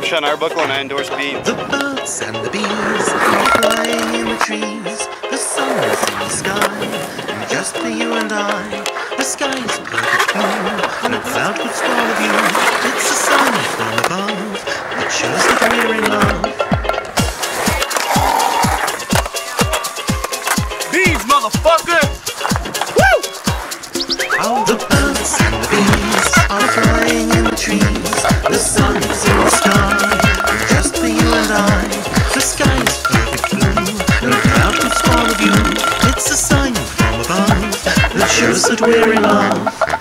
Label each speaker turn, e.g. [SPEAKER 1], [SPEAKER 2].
[SPEAKER 1] Sean Arbuckle and I endorse beans.
[SPEAKER 2] The birds and the bees are flying in the trees. The sun is in the sky, and just for you and I, the sky is perfect blue. No cloud could swallow you. It's a sign from above that shows that we're in love.
[SPEAKER 1] Beans, motherfucker! Woo!
[SPEAKER 2] Oh, the birds and the bees are flying in the trees. The sun is in the sky, and just for you and I, the sky is perfect blue. No cloud could swallow you. It's a sign from above that shows that we're in love.